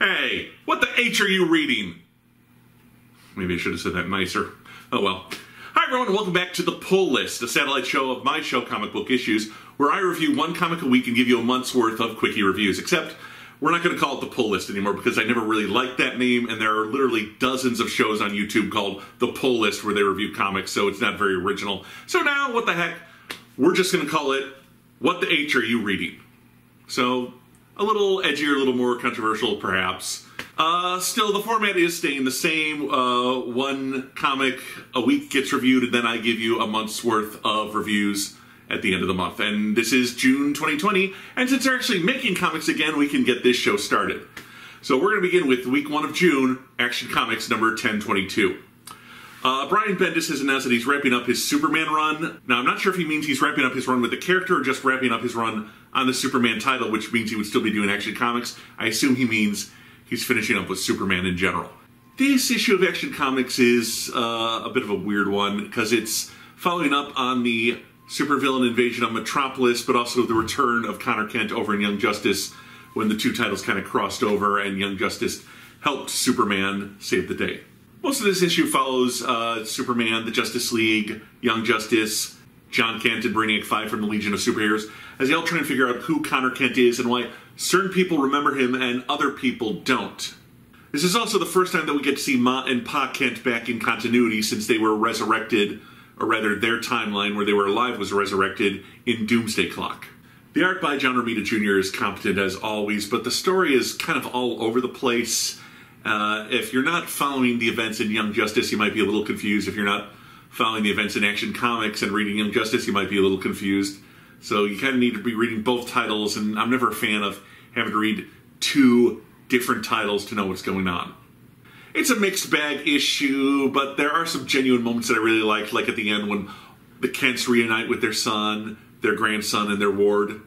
Hey, what the H are you reading? Maybe I should have said that nicer. Oh well. Hi everyone, and welcome back to The Pull List, a satellite show of my show, Comic Book Issues, where I review one comic a week and give you a month's worth of quickie reviews. Except, we're not going to call it The Pull List anymore because I never really liked that name, and there are literally dozens of shows on YouTube called The Pull List where they review comics, so it's not very original. So now, what the heck, we're just going to call it What the H Are You Reading? So, a little edgier, a little more controversial, perhaps. Still, the format is staying the same. One comic a week gets reviewed, and then I give you a month's worth of reviews at the end of the month. And this is June 2020, and since they're actually making comics again, we can get this show started. So we're going to begin with week 1 of June, Action Comics number 1022. Brian Bendis has announced that he's wrapping up his Superman run. Now, I'm not sure if he means he's wrapping up his run with the character or just wrapping up his run on the Superman title, which means he would still be doing Action Comics. I assume he means he's finishing up with Superman in general. This issue of Action Comics is a bit of a weird one because it's following up on the supervillain invasion of Metropolis, but also the return of Connor Kent over in Young Justice when the two titles kind of crossed over and Young Justice helped Superman save the day. Most of this issue follows Superman, the Justice League, Young Justice, John Kent, and Brainiac 5 from the Legion of Superheroes, as they all try and figure out who Connor Kent is and why certain people remember him and other people don't. This is also the first time that we get to see Ma and Pa Kent back in continuity since they were resurrected, or rather their timeline where they were alive was resurrected in Doomsday Clock. The art by John Romita Jr. is competent as always, but the story is kind of all over the place. If you're not following the events in Young Justice, you might be a little confused. If you're not following the events in Action Comics and reading Young Justice, you might be a little confused. So you kind of need to be reading both titles, and I'm never a fan of having to read two different titles to know what's going on. It's a mixed bag issue, but there are some genuine moments that I really like at the end when the Kents reunite with their son, their grandson, and their ward.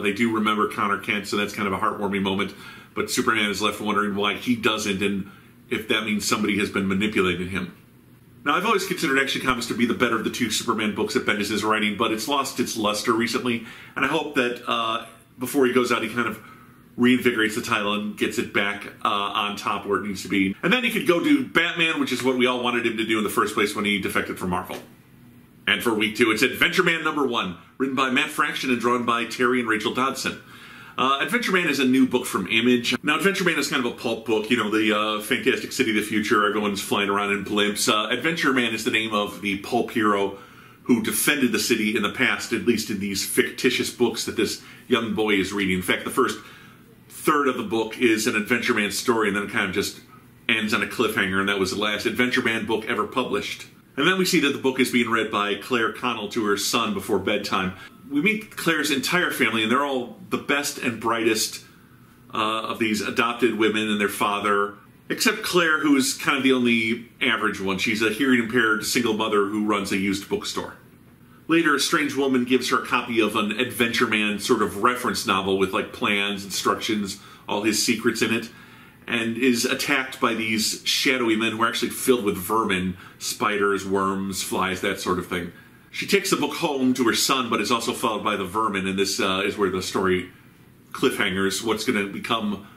They do remember Connor Kent, so that's kind of a heartwarming moment. But Superman is left wondering why he doesn't, and if that means somebody has been manipulating him. Now, I've always considered Action Comics to be the better of the two Superman books that Bendis is writing, but it's lost its luster recently, and I hope that before he goes out, he kind of reinvigorates the title and gets it back on top where it needs to be. And then he could go do Batman, which is what we all wanted him to do in the first place when he defected from Marvel. And for week 2, it's Adventureman number 1, written by Matt Fraction and drawn by Terry and Rachel Dodson. Adventureman is a new book from Image. Now, Adventureman is kind of a pulp book, you know, the fantastic city of the future, everyone's flying around in blimps. Adventureman is the name of the pulp hero who defended the city in the past, at least in these fictitious books that this young boy is reading. In fact, the first third of the book is an Adventureman story, and then it kind of just ends on a cliffhanger, and that was the last Adventureman book ever published. And then we see that the book is being read by Claire Connell to her son before bedtime. We meet Claire's entire family, and they're all the best and brightest of these adopted women and their father, except Claire, who is kind of the only average one. She's a hearing-impaired single mother who runs a used bookstore. Later, a strange woman gives her a copy of an Adventureman sort of reference novel with like plans, instructions, all his secrets in it, and is attacked by these shadowy men who are actually filled with vermin, spiders, worms, flies, that sort of thing. She takes the book home to her son, but is also followed by the vermin, and this is where the story cliffhangers. What's going to become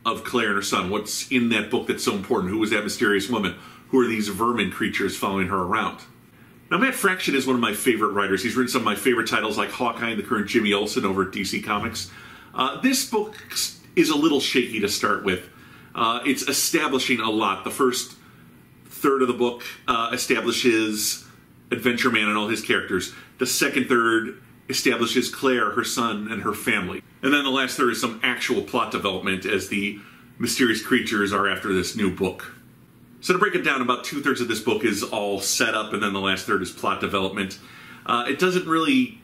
of Claire and her son? What's in that book that's so important? Who was that mysterious woman? Who are these vermin creatures following her around? Now, Matt Fraction is one of my favorite writers. He's written some of my favorite titles like Hawkeye and the current Jimmy Olsen over at DC Comics. This book is a little shaky to start with. It's establishing a lot. The first third of the book establishes Adventureman and all his characters. The second third establishes Claire, her son, and her family. And then the last third is some actual plot development as the mysterious creatures are after this new book. So to break it down, about 2/3 of this book is all set up, and then the last third is plot development. It doesn't really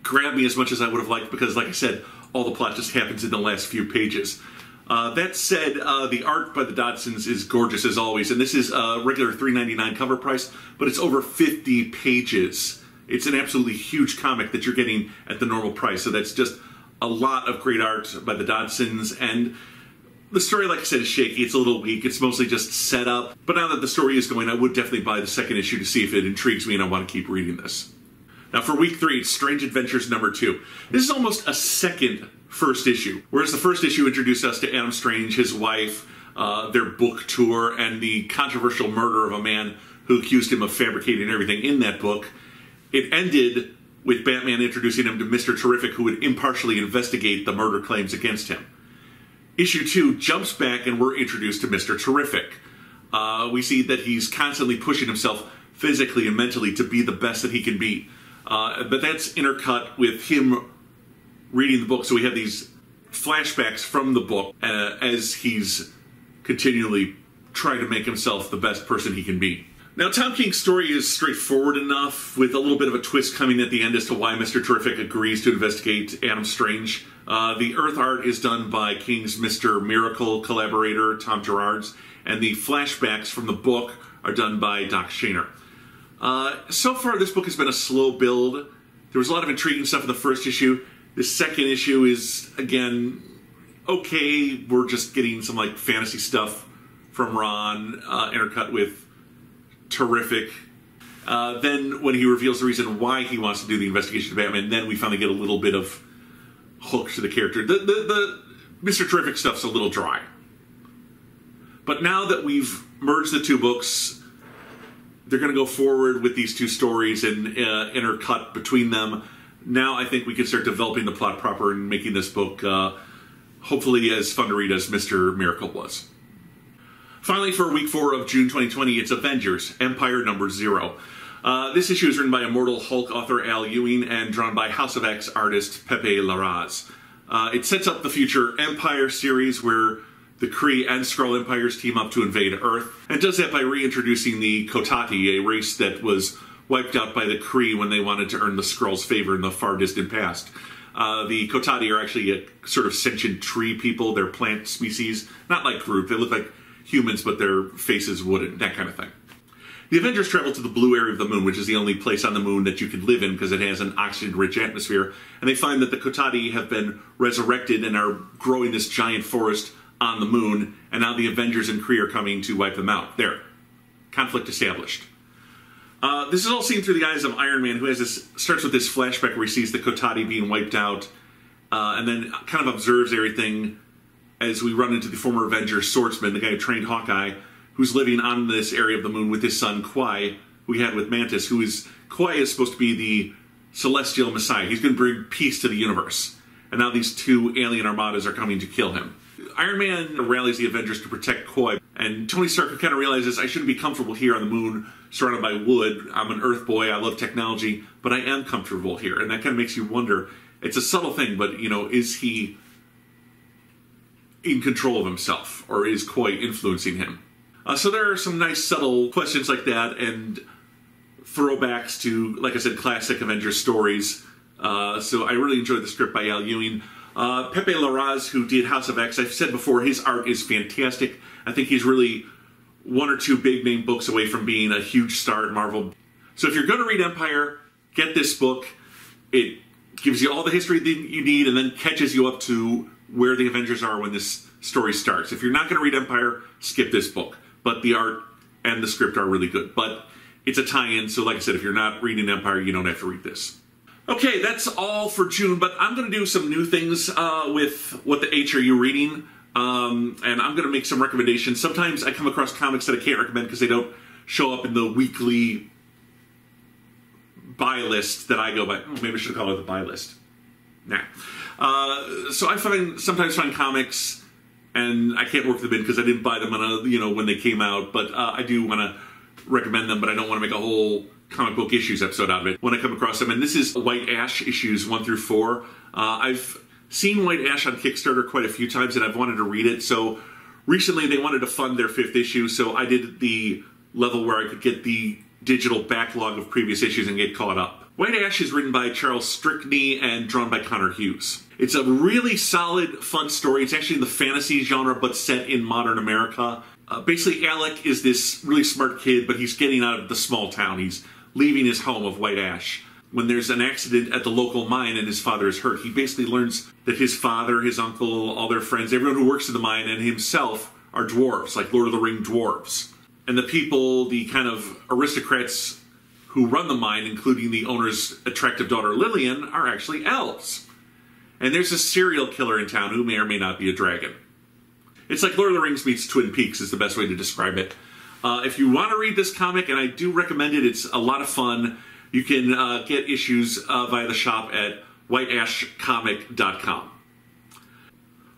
grab me as much as I would have liked because, like I said, all the plot just happens in the last few pages. That said, the art by the Dodsons is gorgeous as always, and this is a regular $3.99 cover price, but it's over 50 pages. It's an absolutely huge comic that you're getting at the normal price, so that's just a lot of great art by the Dodsons, and the story, like I said, is shaky. It's a little weak. It's mostly just set up, but now that the story is going, I would definitely buy the second issue to see if it intrigues me, and I want to keep reading this. Now, for week 3, it's Strange Adventures number 2. This is almost a second first issue. Whereas the first issue introduced us to Adam Strange, his wife, their book tour, and the controversial murder of a man who accused him of fabricating everything in that book. It ended with Batman introducing him to Mr. Terrific, who would impartially investigate the murder claims against him. Issue 2 jumps back and we're introduced to Mr. Terrific. We see that he's constantly pushing himself physically and mentally to be the best that he can be. But that's intercut with him reading the book, so we have these flashbacks from the book as he's continually trying to make himself the best person he can be. Now, Tom King's story is straightforward enough, with a little bit of a twist coming at the end as to why Mr. Terrific agrees to investigate Adam Strange. The Earth art is done by King's Mr. Miracle collaborator, Tom Gerards, and the flashbacks from the book are done by Doc Shaner. So far, this book has been a slow build. There was a lot of intriguing stuff in the first issue. The second issue is, again, okay. We're just getting some like fantasy stuff from Ron, intercut with Terrific. Then when he reveals the reason why he wants to do the investigation of Batman, then we finally get a little bit of hook to the character. The Mr. Terrific stuff's a little dry. But now that we've merged the two books, they're going to go forward with these two stories and intercut between them. Now I think we can start developing the plot proper and making this book hopefully as fun to read as Mr. Miracle was. Finally, for week 4 of June 2020, it's Avengers Empire #0. This issue is written by Immortal Hulk author Al Ewing and drawn by House of X artist Pepe Larraz. It sets up the future Empyre series where the Kree and Skrull empires team up to invade Earth, and does that by reintroducing the Kotati, a race that was wiped out by the Kree when they wanted to earn the Skrulls' favor in the far distant past. The Kotati are actually a sort of sentient tree people. They're plant species, not like Groot. They look like humans, but their faces wouldn't, that kind of thing. The Avengers travel to the blue area of the moon, which is the only place on the moon that you could live in because it has an oxygen-rich atmosphere, and they find that the Kotati have been resurrected and are growing this giant forest on the moon, and now the Avengers and Kree are coming to wipe them out. There. Conflict established. This is all seen through the eyes of Iron Man, who starts with this flashback where he sees the Kotati being wiped out, and then kind of observes everything as we run into the former Avengers swordsman, the guy who trained Hawkeye, who's living on this area of the moon with his son, Quai, who he had with Mantis, Quai is supposed to be the celestial messiah. He's going to bring peace to the universe. And now these two alien armadas are coming to kill him. Iron Man rallies the Avengers to protect Quai, and Tony Stark kind of realizes, I shouldn't be comfortable here on the moon, surrounded by wood. I'm an Earth boy, I love technology, but I am comfortable here. And that kind of makes you wonder, it's a subtle thing, but, you know, is he in control of himself, or is Quai influencing him? So there are some nice subtle questions like that, and throwbacks to, like I said, classic Avengers stories. So I really enjoyed the script by Al Ewing. Pepe Larraz, who did House of X, I've said before, his art is fantastic. I think he's really one or two big name books away from being a huge star at Marvel. So if you're going to read Empire, get this book. It gives you all the history that you need and then catches you up to where the Avengers are when this story starts. If you're not going to read Empire, skip this book. But the art and the script are really good. But it's a tie-in, so like I said, if you're not reading Empire, you don't have to read this. Okay, that's all for June, but I'm going to do some new things with What the H Are You Reading? And I'm going to make some recommendations. Sometimes I come across comics that I can't recommend because they don't show up in the weekly buy list that I go by. Maybe I should call it the buy list. Nah. So I sometimes find comics, and I can't work them in because I didn't buy them when they came out, but I do want to recommend them, but I don't want to make a whole comic book issues episode out of it when I come across them. And this is White Ash issues 1 through 4. I've seen White Ash on Kickstarter quite a few times, and I've wanted to read it. So recently they wanted to fund their 5th issue, so I did the level where I could get the digital backlog of previous issues and get caught up. White Ash is written by Charles Strickney and drawn by Connor Hughes. It's a really solid, fun story. It's actually in the fantasy genre, but set in modern America. Basically, Alec is this really smart kid, but he's getting out of the small town. He's leaving his home of White Ash. When there's an accident at the local mine and his father is hurt, he basically learns that his father, his uncle, all their friends, everyone who works in the mine, and himself are dwarves, like Lord of the Ring dwarves. And the people, the kind of aristocrats who run the mine, including the owner's attractive daughter Lillian, are actually elves. and there's a serial killer in town who may or may not be a dragon. It's like Lord of the Rings meets Twin Peaks is the best way to describe it. If you want to read this comic, and I do recommend it, it's a lot of fun, you can get issues via the shop at whiteashcomic.com.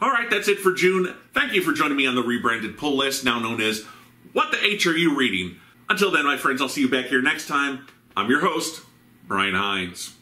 All right, that's it for June. Thank you for joining me on the rebranded pull list, now known as What the H Are You Reading? Until then, my friends, I'll see you back here next time. I'm your host, Brian Hines.